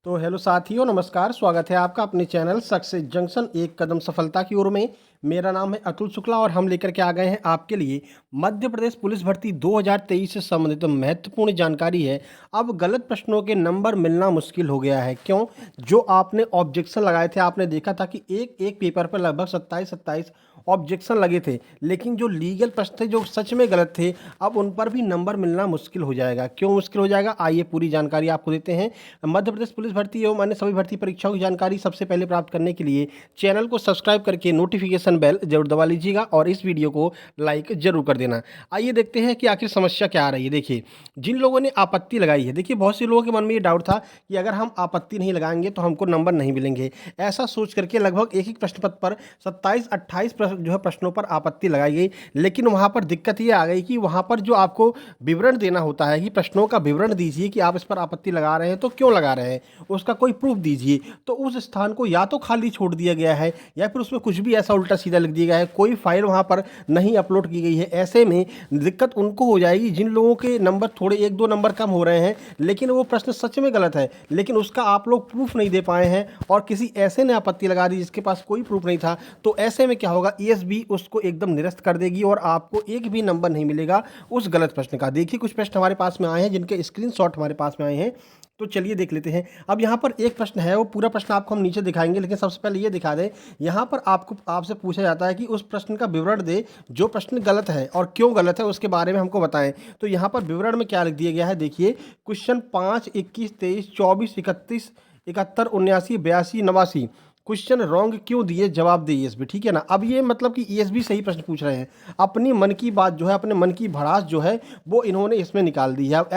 तो हेलो साथियों, नमस्कार। स्वागत है आपका अपने चैनल सक्सेस जंक्शन एक कदम सफलता की ओर में। मेरा नाम है अतुल शुक्ला और हम लेकर के आ गए हैं आपके लिए मध्य प्रदेश पुलिस भर्ती 2023 से संबंधित महत्वपूर्ण जानकारी है। अब गलत प्रश्नों के नंबर मिलना मुश्किल हो गया है। क्यों? जो आपने ऑब्जेक्शन लगाए थे, आपने देखा था कि एक एक पेपर पर लगभग 27 ऑब्जेक्शन लगे थे, लेकिन जो लीगल प्रश्न थे जो सच में गलत थे, अब उन पर भी नंबर मिलना मुश्किल हो जाएगा। क्यों मुश्किल हो जाएगा? आइए पूरी जानकारी आपको देते हैं। मध्य प्रदेश पुलिस भर्ती एवं अन्य सभी भर्ती परीक्षाओं की जानकारी सबसे पहले प्राप्त करने के लिए चैनल को सब्सक्राइब करके नोटिफिकेशन बेल जरूर दबा लीजिएगा और इस वीडियो को लाइक जरूर कर देना। आइए देखते हैं कि आखिर समस्या क्या आ रही है। देखिए, जिन लोगों ने आपत्ति लगाई है, देखिए बहुत से लोगों के मन में ये डाउट था कि अगर हम आपत्ति नहीं लगाएंगे तो हमको नंबर नहीं मिलेंगे। ऐसा सोच करके लगभग एक एक प्रश्न पत्र पर 27-28 जो है प्रश्नों पर आपत्ति लगाई गई, लेकिन वहां पर दिक्कत ये आ गई कि वहां पर जो आपको विवरण देना होता है कि प्रश्नों का विवरण दीजिए कि आप इस पर आपत्ति लगा रहे हैं तो क्यों लगा रहे हैं, उसका कोई प्रूफ दीजिए। तो उस स्थान को या तो खाली छोड़ दिया गया है या फिर उसमें कुछ भी ऐसा उल्टा सीधा लिख दिया गया है, कोई फाइल वहां पर नहीं अपलोड की गई है। ऐसे में दिक्कत उनको हो जाएगी जिन लोगों के नंबर थोड़े एक दो नंबर कम हो रहे हैं, लेकिन वो प्रश्न सच में गलत है, लेकिन उसका आप लोग प्रूफ नहीं दे पाए हैं और किसी ऐसे ने आपत्ति लगा दी जिसके पास कोई प्रूफ नहीं था। तो ऐसे में क्या होगा, ईएसबी उसको एकदम निरस्त कर देगी और आपको एक भी नंबर नहीं मिलेगा उस गलत प्रश्न का। देखिए, कुछ प्रश्न हमारे पास में आए हैं जिनके स्क्रीनशॉट हमारे पास में आए हैं, तो चलिए देख लेते हैं। अब यहाँ पर एक प्रश्न है, वो पूरा प्रश्न आपको हम नीचे दिखाएंगे, लेकिन सबसे पहले ये दिखा दें। यहाँ पर आपसे पूछा जाता है कि उस प्रश्न का विवरण दे जो प्रश्न गलत है और क्यों गलत है उसके बारे में हमको बताएं। तो यहाँ पर विवरण में क्या लिख दिया गया है, देखिए, क्वेश्चन 5, 21, 23, 24, 31, 71, 79, 82, 89 क्वेश्चन रॉन्ग क्यों दिए, जवाब दे ईएसबी। ठीक है ना। अब ये मतलब कि ईएसबी सही प्रश्न पूछ रहे हैं, अपनी मन की बात जो है, अपने मन की भड़ास जो है वो इन्होंने इसमें निकाल दी है। अब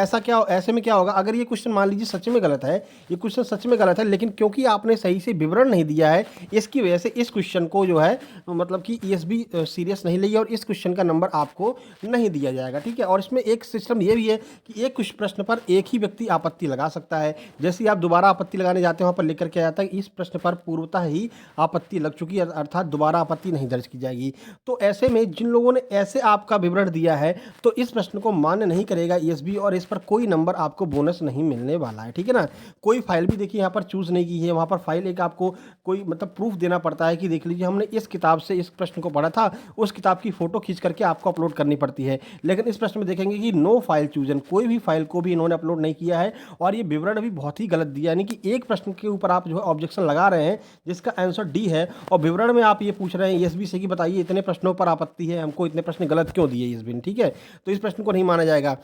ऐसे में क्या होगा, अगर ये क्वेश्चन मान लीजिए सच में गलत है, ये क्वेश्चन सच में गलत है, लेकिन क्योंकि आपने सही से विवरण नहीं दिया है, इसकी वजह से इस क्वेश्चन को जो है मतलब कि ईएसबी सीरियस नहीं लेगी और इस क्वेश्चन का नंबर आपको नहीं दिया जाएगा। ठीक है। और इसमें एक सिस्टम ये भी है कि एक कुछ प्रश्न पर एक ही व्यक्ति आपत्ति लगा सकता है। जैसे आप दोबारा आपत्ति लगाने जाते हैं, वहाँ पर लिख करके आता है इस प्रश्न पर पूर्वतः ही आपत्ति लग चुकी है, अर्थात दोबारा आपत्ति नहीं दर्ज की जाएगी। तो ऐसे में जिन लोगों ने ऐसे आपका विवरण दिया है, तो इस प्रश्न को मान्य नहीं करेगा ईएसबी और इस पर कोई नंबर आपको बोनस नहीं मिलने वाला है। ठीक है ना। कोई फाइल भी देखिए यहाँ पर चूज नहीं की है, वहाँ पर फाइल एक आपको कोई मतलब प्रूफ देना पड़ता है कि देख लीजिए हमने इस किताब से इस प्रश्न को पढ़ा था, उस किताब की फोटो खींच करके आपको अपलोड करनी पड़ती है। लेकिन इस प्रश्न में देखेंगे कि नो फाइल चूजन, कोई भी फाइल को भी इन्होंने अपलोड नहीं किया है और ये विवरण भी बहुत ही गलत दिया, यानी कि एक प्रश्न के ऊपर आप जो है ऑब्जेक्शन लगा रहे हैं जिसका आंसर डी है और विवरण में आप ये पूछ रहे हैं ईएसबी से कि बताइए इतने प्रश्नों पर आपत्ति है, हमको इतने प्रश्न गलत क्यों दिए ईएसबी ने। ठीक है। तो इस प्रश्न को नहीं माना जाएगा।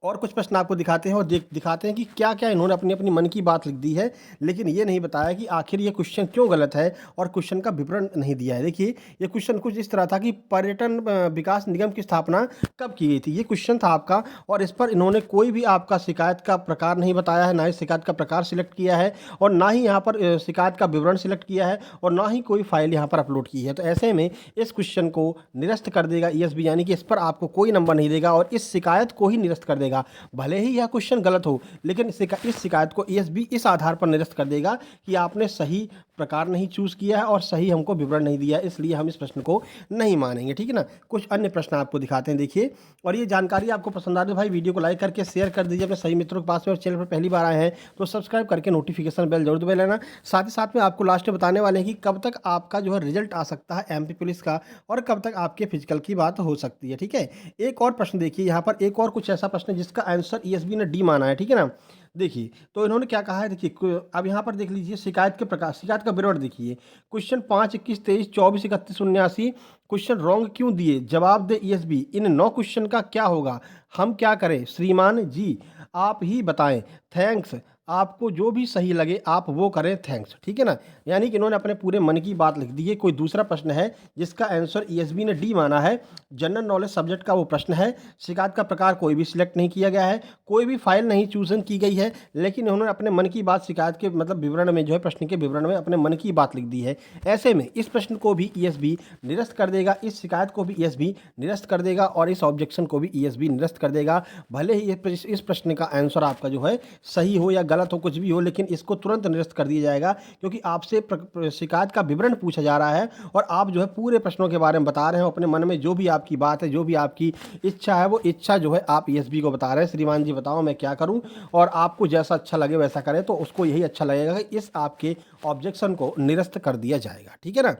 और कुछ प्रश्न आपको दिखाते हैं और दिखाते हैं कि क्या क्या इन्होंने अपनी अपनी मन की बात लिख दी है, लेकिन ये नहीं बताया कि आखिर ये क्वेश्चन क्यों गलत है और क्वेश्चन का विवरण नहीं दिया है। देखिए, ये क्वेश्चन कुछ इस तरह था कि पर्यटन विकास निगम की स्थापना कब की गई थी, ये क्वेश्चन था आपका। और इस पर इन्होंने कोई भी आपका शिकायत का प्रकार नहीं बताया है, ना ही शिकायत का प्रकार सिलेक्ट किया है और ना ही यहाँ पर शिकायत का विवरण सिलेक्ट किया है और ना ही कोई फाइल यहाँ पर अपलोड की है। तो ऐसे में इस क्वेश्चन को निरस्त कर देगा ईएसबी, यानी कि इस पर आपको कोई नंबर नहीं देगा और इस शिकायत को ही निरस्त कर देगा। भले ही यह क्वेश्चन गलत हो, लेकिन इस शिकायत को ईएसबी इस आधार पर निरस्त कर देगा कि आपने सही प्रकार नहीं चूज किया है और सही हमको विवरण नहीं दिया, इसलिए हम इस प्रश्न को नहीं मानेंगे। ठीक है ना। कुछ अन्य प्रश्न आपको दिखाते हैं, देखिए। और ये जानकारी आपको पसंद आ रही है भाई, वीडियो को लाइक करके शेयर कर दीजिए अपने सही मित्रों के पास में और चैनल पर पहली बार आए हैं तो सब्सक्राइब करके नोटिफिकेशन बेल जरूर दबा लेना। साथ ही साथ में आपको लास्ट में बताने वाले हैं कि कब तक आपका जो है रिजल्ट आ सकता है एमपी पुलिस का और कब तक आपके फिजिकल की बात हो सकती है। ठीक है। एक और प्रश्न देखिए, यहाँ पर एक और कुछ ऐसा प्रश्न जिसका आंसर ईएसबी ने डी माना है। ठीक है ना। देखिए, तो इन्होंने क्या कहा है, देखिए अब यहाँ पर देख लीजिए शिकायत के प्रकार, शिकायत का विवरण देखिए। क्वेश्चन 5, 21, 23, 24, 31, 79 क्वेश्चन रॉन्ग क्यों दिए, जवाब दे ईएसबी। इन 9 क्वेश्चन का क्या होगा, हम क्या करें, श्रीमान जी आप ही बताएं, थैंक्स, आपको जो भी सही लगे आप वो करें, थैंक्स। ठीक है ना। यानी कि इन्होंने अपने पूरे मन की बात लिख दी है। कोई दूसरा प्रश्न है जिसका आंसर ईएसबी ने डी माना है, जनरल नॉलेज सब्जेक्ट का वो प्रश्न है। शिकायत का प्रकार कोई भी सिलेक्ट नहीं किया गया है, कोई भी फाइल नहीं चूजन की गई है, लेकिन उन्होंने अपने मन की बात शिकायत के मतलब विवरण में जो है प्रश्न के विवरण में अपने मन की बात लिख दी है। ऐसे में इस प्रश्न को भी ईएसबी निरस्त कर देगा, इस शिकायत को भी ईएसबी निरस्त कर देगा और इस ऑब्जेक्शन को भी ईएसबी निरस्त कर देगा, भले ही इस प्रश्न का आंसर आपका जो है सही हो या गलत गलत हो, कुछ भी हो, लेकिन इसको तुरंत निरस्त कर दिया जाएगा, क्योंकि आपसे शिकायत का विवरण पूछा जा रहा है और आप जो है पूरे प्रश्नों के बारे में बता रहे हैं। अपने मन में जो भी आपकी बात है, जो भी आपकी इच्छा है, वो इच्छा जो है आप ईएसबी को बता रहे हैं, श्रीमान जी बताओ मैं क्या करूं, और आपको जैसा अच्छा लगे वैसा करें। तो उसको यही अच्छा लगेगा कि इस आपके ऑब्जेक्शन को निरस्त कर दिया जाएगा, ठीक है ना।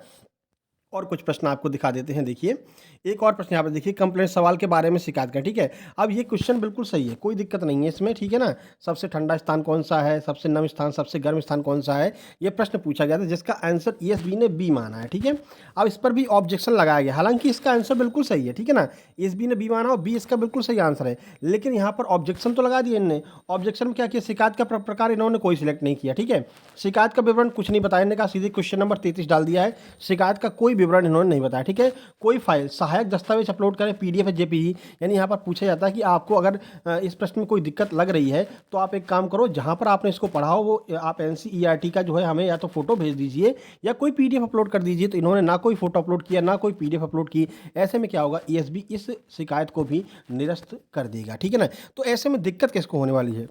और कुछ प्रश्न आपको दिखा देते हैं। देखिए, एक और प्रश्न यहाँ पे देखिए, कंप्लेंट सवाल के बारे में शिकायत का, ठीक है। अब ये क्वेश्चन बिल्कुल सही है, कोई दिक्कत नहीं है इसमें, ठीक है ना। सबसे ठंडा स्थान कौन सा है, सबसे नम स्थान, सबसे गर्म स्थान कौन सा है, ये प्रश्न पूछा गया था, जिसका आंसर ईएसबी ने बी माना है, ठीक है। अब इस पर भी ऑब्जेक्शन लगाया गया, हालांकि इसका आंसर बिल्कुल सही है, ठीक है ना। ईएसबी ने बी माना और बी इसका बिल्कुल सही आंसर है, लेकिन यहाँ पर ऑब्जेक्शन तो लगा दिया इनने। ऑब्जेक्शन में क्या किया, शिकायत का प्रकार इन्होंने कोई सिलेक्ट नहीं किया, ठीक है। शिकायत का विवरण कुछ नहीं बताया, इन्होंने कहा सीधे क्वेश्चन नंबर 33 डाल दिया है, शिकायत का कोई विवरण इन्होंने नहीं बताया, ठीक है। कोई फाइल सहायक दस्तावेज अपलोड करें, पीडीएफ या जेपीजी, यानी यहाँ पर पूछा जाता है कि आपको अगर इस प्रश्न में कोई दिक्कत लग रही है तो आप एक काम करो, जहाँ पर आपने इसको पढ़ा हो वो आप एनसीईआरटी का जो है हमें या तो फोटो भेज दीजिए या कोई पीडीएफ अपलोड कर दीजिए। तो इन्होंने ना कोई फोटो अपलोड किया, ना कोई पीडीएफ अपलोड की। ऐसे में क्या होगा, ईएसबी इस शिकायत को भी निरस्त कर देगा, ठीक है ना। तो ऐसे में दिक्कत किसको होने वाली है,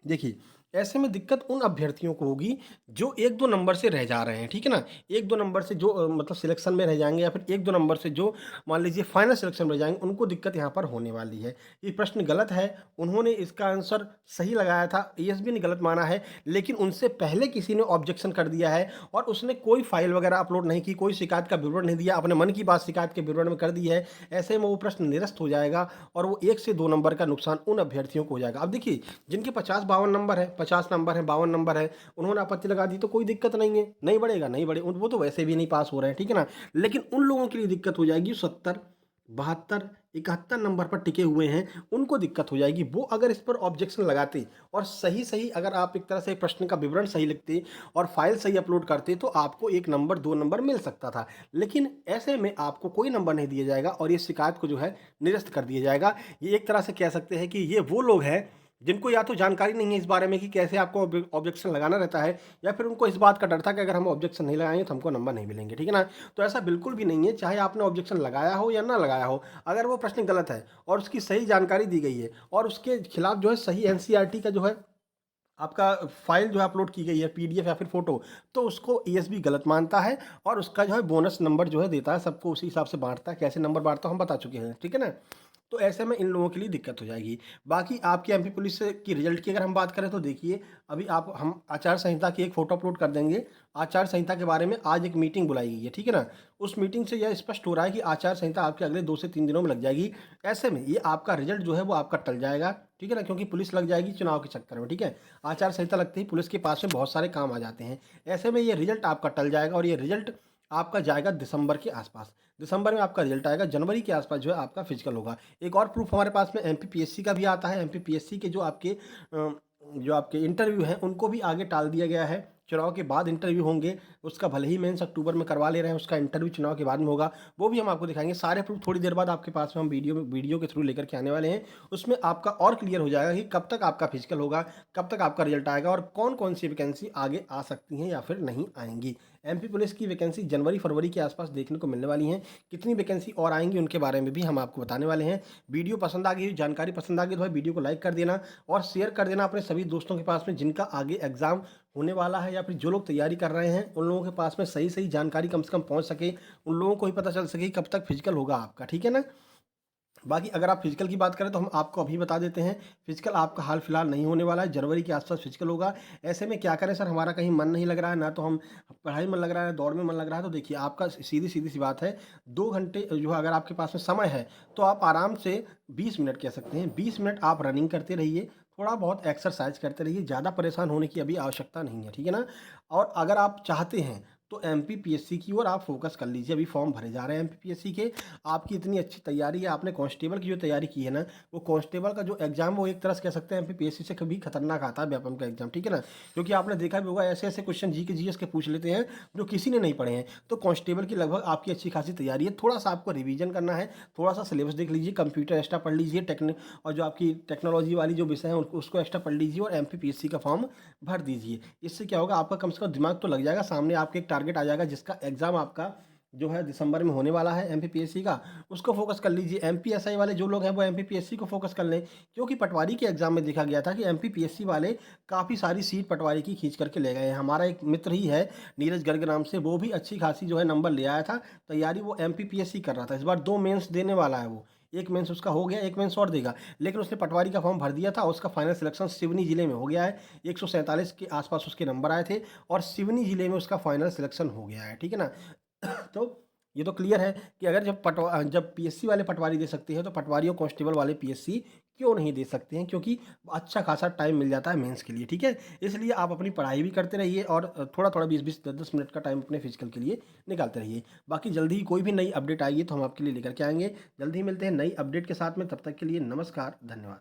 देखिए, ऐसे में दिक्कत उन अभ्यर्थियों को होगी जो 1-2 नंबर से रह जा रहे हैं, ठीक है ना। 1-2 नंबर से जो मतलब सिलेक्शन में रह जाएंगे, या फिर 1-2 नंबर से जो मान लीजिए फाइनल सिलेक्शन में रह जाएंगे, उनको दिक्कत यहाँ पर होने वाली है। ये प्रश्न गलत है, उन्होंने इसका आंसर सही लगाया था, ईएसबी ने गलत माना है, लेकिन उनसे पहले किसी ने ऑब्जेक्शन कर दिया है और उसने कोई फाइल वगैरह अपलोड नहीं की, कोई शिकायत का विवरण नहीं दिया, अपने मन की बात शिकायत के विवरण में कर दी है। ऐसे में वो प्रश्न निरस्त हो जाएगा और वो 1 से 2 नंबर का नुकसान उन अभ्यर्थियों को हो जाएगा। अब देखिए, जिनके 50-52 नंबर है, 50 नंबर है, 52 नंबर है, उन्होंने आपत्ति लगा दी तो कोई दिक्कत नहीं है, नहीं बढ़ेगा, नहीं बढ़े, वो तो वैसे भी नहीं पास हो रहे हैं, ठीक है ना। लेकिन उन लोगों के लिए दिक्कत हो जाएगी 70, 72, 71 नंबर पर टिके हुए हैं, उनको दिक्कत हो जाएगी। वो अगर इस पर ऑब्जेक्शन लगाते और सही सही अगर आप एक तरह से प्रश्न का विवरण सही लिखते और फाइल सही अपलोड करते तो आपको 1 नंबर 2 नंबर मिल सकता था, लेकिन ऐसे में आपको कोई नंबर नहीं दिया जाएगा और ये शिकायत को जो है निरस्त कर दिया जाएगा। ये एक तरह से कह सकते हैं कि ये वो लोग हैं जिनको या तो जानकारी नहीं है इस बारे में कि कैसे आपको ऑब्जेक्शन लगाना रहता है, या फिर उनको इस बात का डर था कि अगर हम ऑब्जेक्शन नहीं लगाएंगे तो हमको नंबर नहीं मिलेंगे, ठीक है ना। तो ऐसा बिल्कुल भी नहीं है, चाहे आपने ऑब्जेक्शन लगाया हो या ना लगाया हो, अगर वो प्रश्न गलत है और उसकी सही जानकारी दी गई है और उसके खिलाफ जो है सही एनसीईआरटी का जो है आपका फाइल जो है अपलोड की गई है, पीडीएफ या फिर फोटो, तो उसको ईएसबी गलत मानता है और उसका जो है बोनस नंबर जो है देता है, सबको उसी हिसाब से बांटता है। कैसे नंबर बांटता हम बता चुके हैं, ठीक है ना। तो ऐसे में इन लोगों के लिए दिक्कत हो जाएगी। बाकी आपकी एमपी पुलिस की रिजल्ट की अगर हम बात करें तो देखिए, अभी आप हम आचार संहिता की एक फ़ोटो अपलोड कर देंगे। आचार संहिता के बारे में आज एक मीटिंग बुलाई गई है, ठीक है ना। उस मीटिंग से यह स्पष्ट हो रहा है कि आचार संहिता आपके अगले 2 से 3 दिनों में लग जाएगी। ऐसे में ये आपका रिजल्ट जो है वो आपका टल जाएगा, ठीक है ना, क्योंकि पुलिस लग जाएगी चुनाव के चक्कर में, ठीक है। आचार संहिता लगते ही पुलिस के पास में बहुत सारे काम आ जाते हैं। ऐसे में ये रिजल्ट आपका टल जाएगा और ये रिजल्ट आपका जाएगा दिसंबर के आसपास। दिसंबर में आपका रिजल्ट आएगा, जनवरी के आसपास जो है आपका फिजिकल होगा। एक और प्रूफ हमारे पास में एमपीपीएससी का भी आता है। एमपीपीएससी के जो आपके इंटरव्यू हैं उनको भी आगे टाल दिया गया है। चुनाव के बाद इंटरव्यू होंगे, उसका भले ही मेंस अक्टूबर में करवा ले रहे हैं, उसका इंटरव्यू चुनाव के बाद में होगा, वो भी हम आपको दिखाएंगे। सारे प्रूफ थोड़ी देर बाद आपके पास में हम वीडियो के थ्रू लेकर के आने वाले हैं। उसमें आपका और क्लियर हो जाएगा कि कब तक आपका फिजिकल होगा, कब तक आपका रिजल्ट आएगा और कौन कौन सी वैकेंसी आगे आ सकती हैं या फिर नहीं आएंगी। एमपी पुलिस की वैकेंसी जनवरी फरवरी के आसपास देखने को मिलने वाली हैं। कितनी वैकेंसी और आएंगी उनके बारे में भी हम आपको बताने वाले हैं। वीडियो पसंद आ गई, जानकारी पसंद आ गई तो भाई वीडियो को लाइक कर देना और शेयर कर देना अपने सभी दोस्तों के पास में जिनका आगे एग्जाम होने वाला है या फिर जो लोग तैयारी कर रहे हैं, उन लोगों के पास में सही सही जानकारी कम से कम पहुंच सके, उन लोगों को ही पता चल सके कब तक फिजिकल होगा आपका, ठीक है ना। बाकी अगर आप फिजिकल की बात करें तो हम आपको अभी बता देते हैं, फिजिकल आपका हाल फिलहाल नहीं होने वाला है, जनवरी के आसपास फिजिकल होगा। ऐसे में क्या करें सर, हमारा कहीं मन नहीं लग रहा है, ना तो हम पढ़ाई में लग रहा है, दौड़ में मन लग रहा है, तो देखिए आपका सीधी सीधी सी बात है, 2 घंटे जो है अगर आपके पास में समय है तो आप आराम से 20 मिनट कह सकते हैं, 20 मिनट आप रनिंग करते रहिए, थोड़ा बहुत एक्सरसाइज करते रहिए, ज़्यादा परेशान होने की अभी आवश्यकता नहीं है, ठीक है ना। और अगर आप चाहते हैं तो एमपीपीएससी की ओर आप फोकस कर लीजिए, अभी फॉर्म भरे जा रहे हैं एमपीपीएससी के। आपकी इतनी अच्छी तैयारी है, आपने कांस्टेबल की जो तैयारी की है ना, वो कांस्टेबल का जो एग्जाम वो एक तरह से कह सकते हैं एमपीपीएससी से कभी खतरनाक आता है व्यापम का एग्जाम, ठीक है ना। क्योंकि आपने देखा भी होगा ऐसे ऐसे क्वेश्चन जी के जीएस के पूछ लेते हैं जो किसी ने नहीं पढ़े हैं। तो कांस्टेबल की लगभग आपकी अच्छी खासी तैयारी है, थोड़ा सा आपको रिविजन करना है, थोड़ा सा सिलेबस देख लीजिए, कंप्यूटर एक्स्ट्रा पढ़ लीजिए, और जो आपकी टेक्नोलॉजी वाली जो विषय है उसको एक्स्ट्रा पढ़ लीजिए और एमपीपीएससी का फॉर्म भर दीजिए। इससे क्या होगा, आपका कम से कम दिमाग तो लग जाएगा, सामने आपके एक टारगेट आ जाएगा जिसका एग्जाम आपका जो है दिसंबर में होने वाला है एमपीपीएससी का, उसको फोकस कर लीजिए। एमपीएसआई वाले जो लोग हैं वो एमपीपीएससी को फोकस कर लें, क्योंकि पटवारी के एग्जाम में देखा गया था कि एमपीपीएससी वाले काफ़ी सारी सीट पटवारी की खींच करके ले गए हैं। हमारा एक मित्र ही है नीरज गर्ग नाम से, वो भी अच्छी खासी जो है नंबर ले आया था। तैयारी वो एमपीपीएससी कर रहा था, इस बार 2 मेंस देने वाला है वो। एक मेंस उसका हो गया, एक मेंस और देगा, लेकिन उसने पटवारी का फॉर्म भर दिया था, उसका फाइनल सिलेक्शन सिवनी जिले में हो गया है। 147 के आसपास उसके नंबर आए थे और सिवनी जिले में उसका फाइनल सिलेक्शन हो गया है, ठीक है ना। तो ये तो क्लियर है कि अगर जब पीएससी वाले पटवारी दे सकते हैं तो पटवारी और कांस्टेबल वाले पीएससी क्यों नहीं दे सकते हैं, क्योंकि अच्छा खासा टाइम मिल जाता है मेंस के लिए, ठीक है। इसलिए आप अपनी पढ़ाई भी करते रहिए और थोड़ा थोड़ा 20-20 10-10 मिनट का टाइम अपने फिजिकल के लिए निकालते रहिए। बाकी जल्दी ही कोई भी नई अपडेट आएगी तो हम आपके लिए लेकर के आएंगे। जल्दी ही मिलते हैं नई अपडेट के साथ में, तब तक के लिए नमस्कार, धन्यवाद।